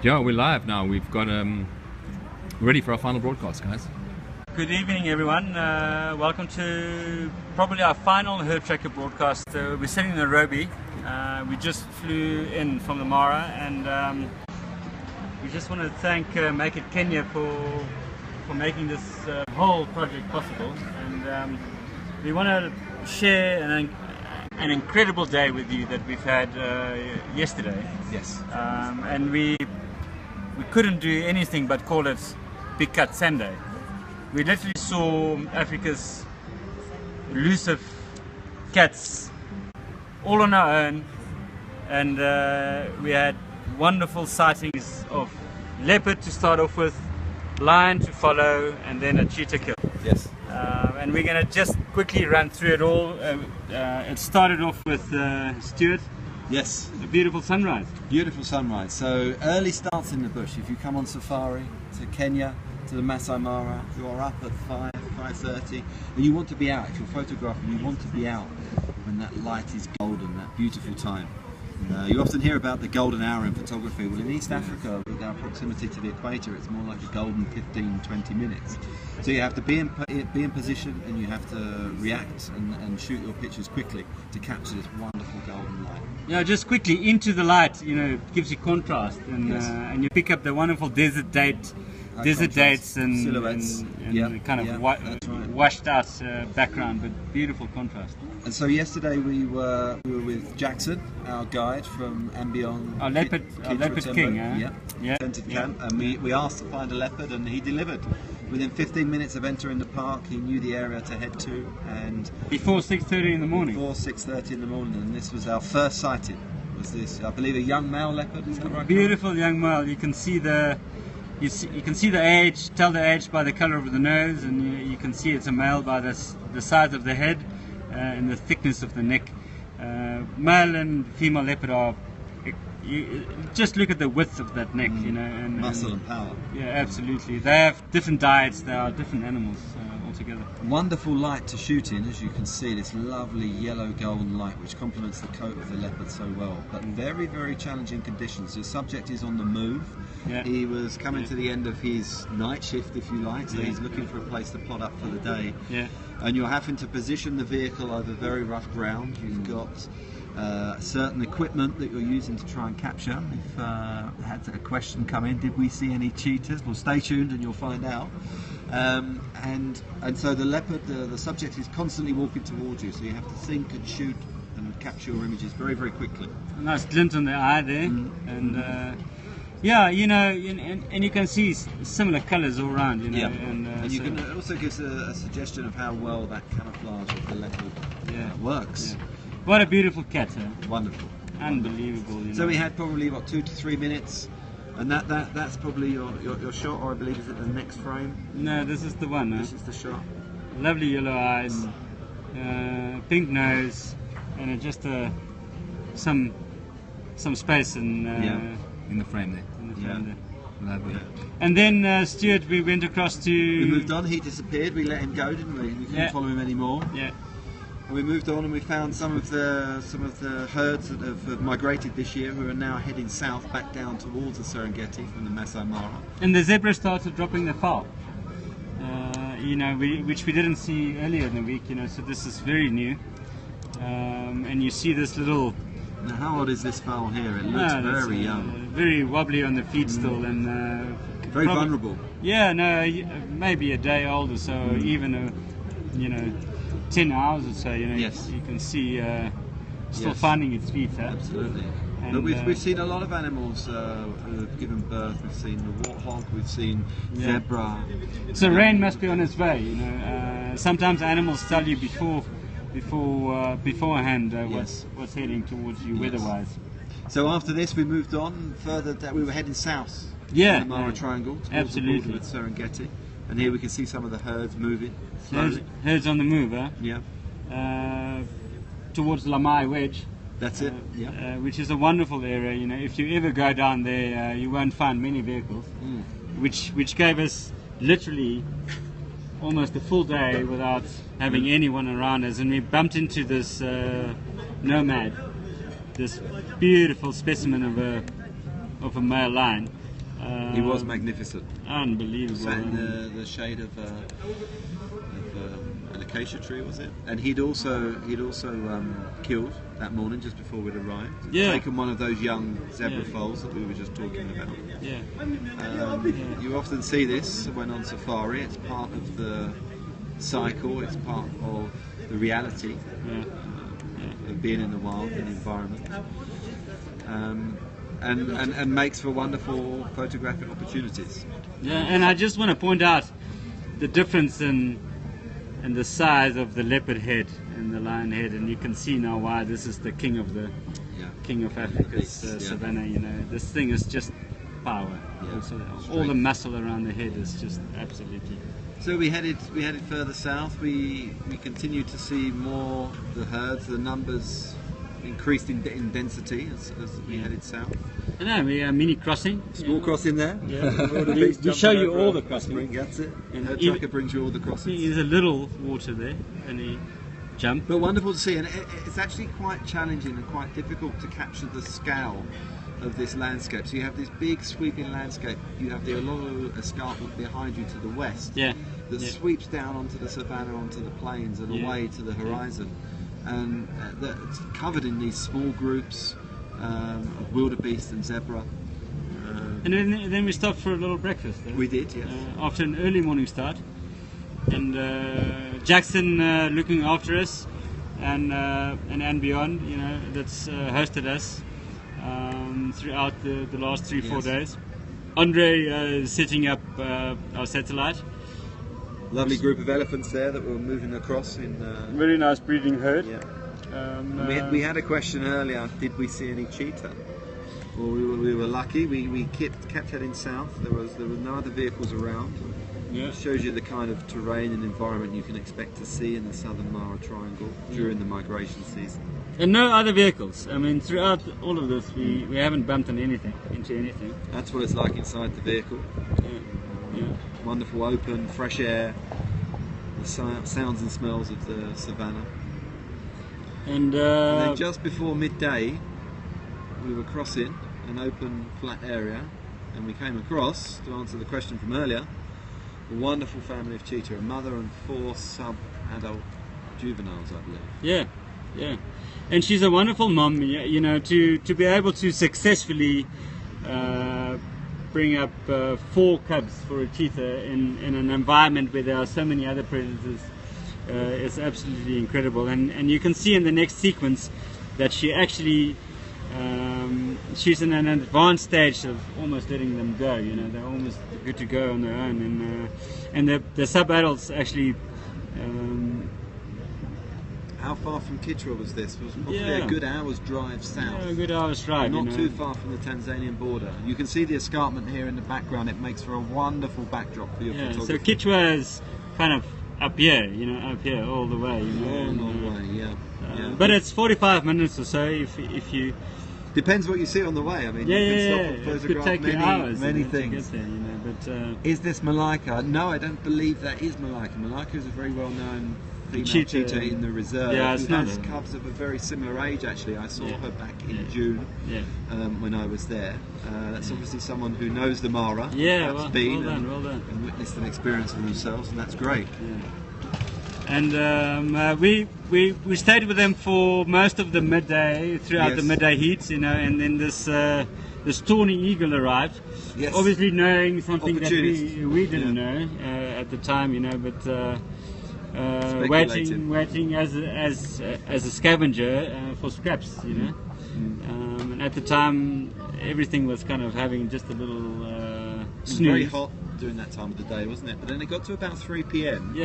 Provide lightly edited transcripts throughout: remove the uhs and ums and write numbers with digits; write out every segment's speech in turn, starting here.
Yeah, we're live now. We've got ready for our final broadcast, guys. Good evening, everyone. Welcome to probably our final HerdTracker broadcast. We're sitting in Nairobi. We just flew in from the Mara, and we just want to thank Make It Kenya for making this whole project possible. And we want to share an incredible day with you that we've had yesterday. Yes. And we couldn't do anything but call it Big Cut Sunday. We literally saw Africa's elusive cats all on our own, and we had wonderful sightings of leopard to start off with, lion to follow, and then a cheetah kill. Yes. And we're going to just quickly run through it all. It started off with Stuart. Yes. A beautiful sunrise. Beautiful sunrise. So early starts in the bush. If you come on safari to Kenya, to the Masai Mara, you are up at 5:30, and you want to be out. If you're photographing, you want to be out when that light is golden, that beautiful time. You often hear about the golden hour in photography. Well, in East Africa, with our proximity to the equator, it's more like a golden 15-20 minutes. So you have to be in position, and you have to react and shoot your pictures quickly to capture this wonderful golden light. Yeah, just quickly into the light, gives you contrast, and Yes. And you pick up the wonderful desert dates and silhouettes, and kind of that's right. washed out background, but beautiful contrast. And so yesterday we were with Jackson, our guide from Ambion. Our Leopard King, yeah. Tented camp, and we asked to find a leopard, and he delivered. Within 15 minutes of entering the park, he knew the area to head to, and before 6:30 in the morning. Before 6:30 in the morning, and this was our first sighting. Was this, I believe, a young male leopard? Is that right? Beautiful young male. You can see the age, tell the age by the color of the nose, and you can see it's a male by the size of the head and the thickness of the neck. Male and female leopard are. Just look at the width of that neck, and muscle and power. Yeah, absolutely. They have different diets. They are different animals altogether. Wonderful light to shoot in, as you can see, this lovely yellow golden light which complements the coat of the leopard so well. But very, very challenging conditions. The subject is on the move. Yeah. He was coming to the end of his night shift, if you like, so he's looking for a place to plod up for the day. Yeah. And you're having to position the vehicle over very rough ground. You've got certain equipment that you're using to try and capture. If had a question come in, did we see any cheetahs? Well, stay tuned and you'll find out. And so the leopard, the subject is constantly walking towards you, so you have to think and shoot and capture your images very, very quickly. A nice glint on the eye there, and and you can see similar colours all around, And you can also gives a suggestion of how well that camouflage of the leopard works. Yeah. What a beautiful cat, huh? Wonderful. Unbelievable. So we had probably 2 to 3 minutes, and that's probably your shot, or I believe is it the next frame? No, this is the one. This is the shot. Lovely yellow eyes, pink nose, and just some space in the frame there. In the frame there. Lovely. And then Stuart, we went across to. We moved on. He disappeared. We let him go, didn't we? We couldn't follow him anymore. Yeah. And we moved on, and we found some of the herds that have migrated this year, who are now heading south back down towards the Serengeti from the Masai Mara. And the zebra started dropping their fowl. Which we didn't see earlier in the week. So this is very new. And you see this little. Now, how old is this fowl here? It looks very young. Very wobbly on the feet still, and very vulnerable. Yeah, no, maybe a day old or so, even 10 hours or so. Yes. you can see still finding its feet. Absolutely. And, but we've seen a lot of animals who have given birth. We've seen the warthog. We've seen zebra. So rain must be on its way. Sometimes animals tell you beforehand what's heading towards you weather-wise. So after this, we moved on further. We were heading south. Yeah. In the Mara Triangle. Towards the border with Serengeti, and here we can see some of the herds moving. Herds on the move, huh? Yeah. Towards Lamai Wedge. That's it. Which is a wonderful area. If you ever go down there, you won't find many vehicles. Which gave us literally almost a full day without having anyone around us, and we bumped into this nomad, this beautiful specimen of a male lion. He was magnificent. Unbelievable. Sat in the shade of an acacia tree, was it? And he'd also killed that morning just before we'd arrived. Yeah. Taken one of those young zebra foals that we were just talking about. Yeah. You often see this when on safari. It's part of the cycle. It's part of the reality of being in the wild and the environment. And makes for wonderful photographic opportunities. Yeah, and I just want to point out the difference in the size of the leopard head and the lion head, and you can see now why this is the king of Africa's savannah. You know, this thing is just power. Yeah. Also, all the muscle around the head is just absolutely. So we headed further south. We continued to see more the herds. The numbers increased in density as we headed south. I know, we are mini crossing. Small crossing there. Yeah. we show you all the crossing. That's it. And HerdTracker brings you all the crossings. There's a little water there, and he jump. But wonderful to see, and it's actually quite challenging and quite difficult to capture the scale of this landscape. So you have this big sweeping landscape. You have the Ololo escarpment behind you to the west that sweeps down onto the savannah, onto the plains, and away to the horizon. And it's covered in these small groups of wildebeest and zebra. And then we stopped for a little breakfast. We did, yes. After an early morning start, and Jackson looking after us, and beyond, you know, that's hosted us throughout the last 3-4 days. Andre setting up our satellite. Lovely group of elephants there that were moving across in. Very nice breeding herd. Yeah. We had a question earlier. Did we see any cheetah? Well, we were lucky. We kept heading south. There was no other vehicles around. Yeah. It shows you the kind of terrain and environment you can expect to see in the southern Mara Triangle during the migration season. And no other vehicles. I mean, throughout all of this, we haven't bumped into anything. That's what it's like inside the vehicle. Yeah. Wonderful, open, fresh air. The sounds and smells of the savannah. And then just before midday, we were crossing an open, flat area, and we came across, to answer the question from earlier, a wonderful family of cheetah, a mother and 4 sub-adult juveniles, I believe. Yeah. And she's a wonderful mom, you know, to be able to successfully bring up 4 cubs for a cheetah in an environment where there are so many other predators is absolutely incredible. And you can see in the next sequence that she actually she's in an advanced stage of almost letting them go. You know, they're almost good to go on their own, and the sub-adults actually. How far from Kitchener was this? It was probably a good hour's drive south. Yeah, a good hour's drive. Not too far from the Tanzanian border. You can see the escarpment here in the background. It makes for a wonderful backdrop for your photography. So Kitchener is kind of up here, all the way. All the way, yeah. But it's 45 minutes or so if you. Depends what you see on the way. I mean, you can stop and photograph many things. To get there, but, is this Malika? No, I don't believe that is Malika. Malika is a very well-known female cheetah in the reserve. Yeah, it's not. Has cubs of a very similar age. Actually, I saw her back in June when I was there. That's obviously someone who knows the Mara. Yeah, well done. And witnessed an experience for themselves, and that's great. Yeah. And we stayed with them for most of the midday, throughout the midday heat, and then this tawny eagle arrived. Yes. Obviously knowing something that we didn't know at the time, but waiting as a scavenger for scraps, and at the time everything was kind of having just a little It was snooze. very hot during that time of the day, wasn't it? But then it got to about 3 p.m.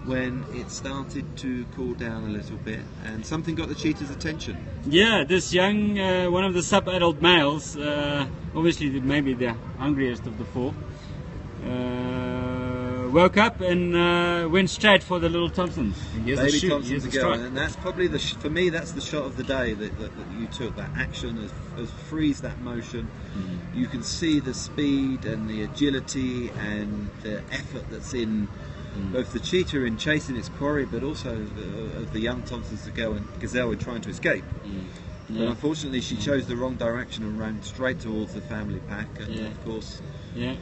when it started to cool down a little bit, and something got the cheetah's attention. Yeah, this young, one of the sub-adult males, obviously maybe the hungriest of the 4, woke up and went straight for the little Thompsons. Baby Thompsons to go, and that's probably for me that's the shot of the day that you took. That action has frees that motion. You can see the speed and the agility and the effort that's in both the cheetah in chasing its quarry, but also of the young Thompsons to go and gazelle in trying to escape. But unfortunately, she chose the wrong direction and ran straight towards the family pack. And Yeah. of course, Yeah.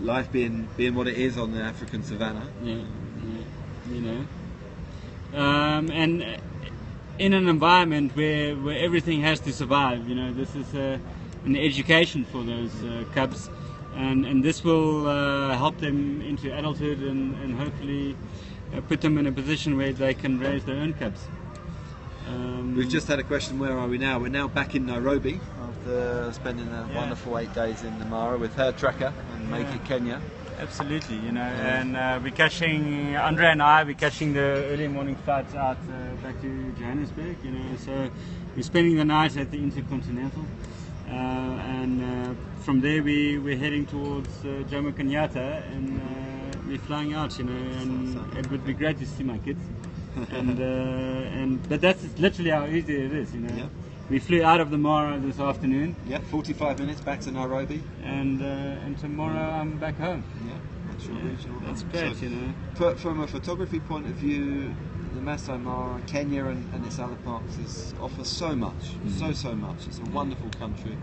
life being what it is on the African savannah. Yeah. You know. And in an environment where everything has to survive, you know, this is an education for those cubs, and this will help them into adulthood and hopefully put them in a position where they can raise their own cubs. We've just had a question, where are we now? We're now back in Nairobi after spending a wonderful 8 days in the Mara with HerdTracker and Make It Kenya. Absolutely, you know, and we're catching, Andre and I, we're catching the early morning flights out back to Johannesburg, you know, so we're spending the night at the Intercontinental, and from there we're heading towards Jomo Kenyatta, and we're flying out, you know, and it would be great to see my kids, but that's literally how easy it is, you know. Yeah. We flew out of the Mara this afternoon. Yeah, 45 minutes back to Nairobi. And tomorrow I'm back home. Yeah, that's your regional. That's great, So, you know. From a photography point of view, the Masai Mara, Kenya and its other parts offers so much, so much. It's a wonderful country.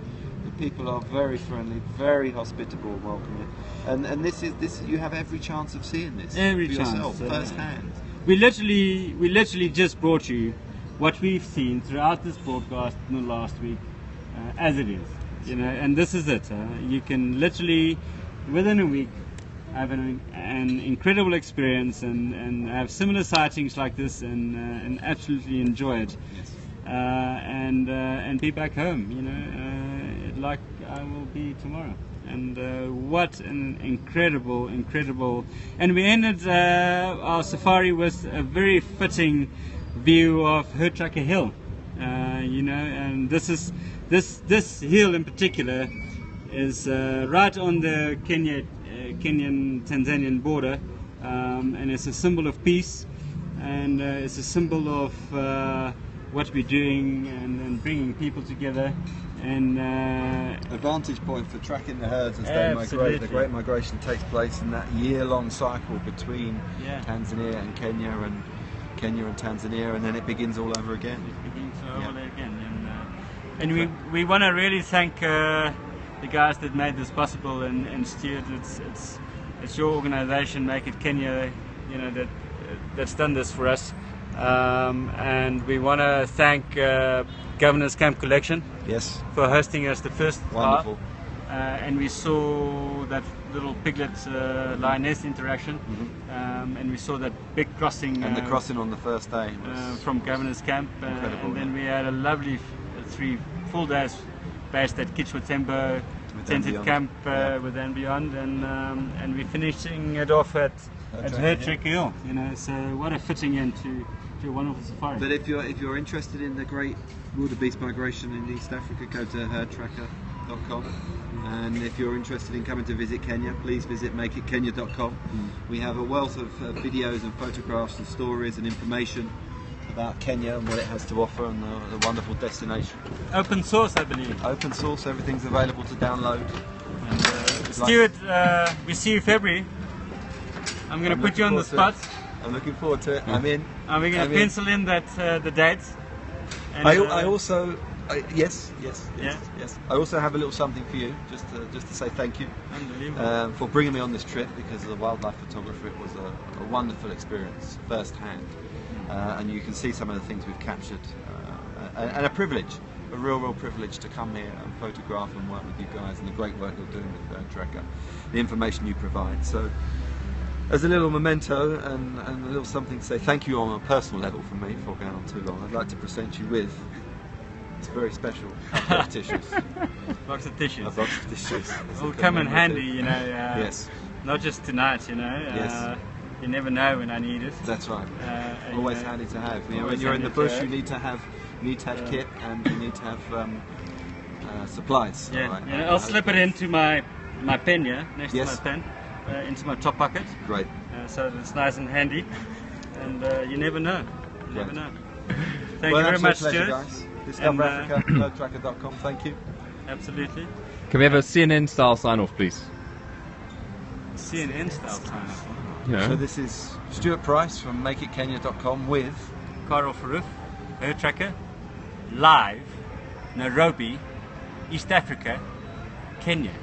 The people are very friendly, very hospitable and welcoming. And this you have every chance of seeing this Every for chance, yourself, firsthand. We literally just brought you what we've seen throughout this broadcast in the last week, as it is, you know, and this is it. You can literally, within a week, have an incredible experience and have similar sightings like this and absolutely enjoy it, Yes. and be back home, you know, like I will be tomorrow. And what an incredible, and we ended our safari with a very fitting view of HerdTracker Hill, you know, and this hill in particular is right on the Kenyan-Tanzanian border, and it's a symbol of peace, and it's a symbol of what we're doing and bringing people together, and A vantage point for tracking the herds as they migrate. The great migration takes place in that year-long cycle between Tanzania and Kenya and Tanzania, and then it begins all over again. It begins all over again, and we want to really thank the guys that made this possible, and Stuart, it's your organisation, Make It Kenya, you know, that's done this for us, and we want to thank Governor's Camp Collection, Yes, for hosting us the first wonderful. and we saw that little piglet lioness interaction, and we saw that big crossing, And the crossing on the first day was from Governor's Camp, incredible, and then we had a lovely 3 full days based at Kichwatembo tented camp with and beyond, and we're finishing it off at HerdTracker Hill, you know. So what a fitting end to a wonderful safari. But if you're interested in the great wildebeest migration in East Africa, go to HerdTracker.com. And if you're interested in coming to visit Kenya, please visit makeitkenya.com. We have a wealth of videos and photographs and stories and information about Kenya and what it has to offer, and the wonderful destination. Open source, I believe. Open source, everything's available to download. And, Stuart, we see you February. I'm going to put you on the spot. I'm looking forward to it. I'm in. And we're going to pencil in that the dates. And, I also, yes. Yeah? I also have a little something for you, just to say thank you. Unbelievable. For bringing me on this trip, because as a wildlife photographer it was a wonderful experience firsthand, and you can see some of the things we've captured, and a privilege, a real privilege to come here and photograph and work with you guys, and the great work you're doing with HerdTracker, the information you provide. So as a little memento and a little something to say thank you on a personal level from me before going on too long, I'd like to present you with this very special box of tissues. Box of tissues. A box of tissues. Will come in handy, you know. Yes. Not just tonight, you know. Yes. You never know when I need it. That's right. Always handy to have. You know, when always you're in the handy to bush, have. you need to have kit, and you need to have supplies. Yeah. All right. Yeah, I'll slip it into my pen here, next Yes. to my pen, into my top pocket. Great. So that it's nice and handy. And you never know. You never Great. know. Thank Well, you very much, pleasure, Stuart. guys. Discover Africa, HerdTracker.com. Thank you. Absolutely. Can we have a CNN style sign off, please? CNN style time. Yeah. So this is Stuart Price from MakeItKenya.com with Carl Farouk, HerdTracker. live, Nairobi, East Africa, Kenya.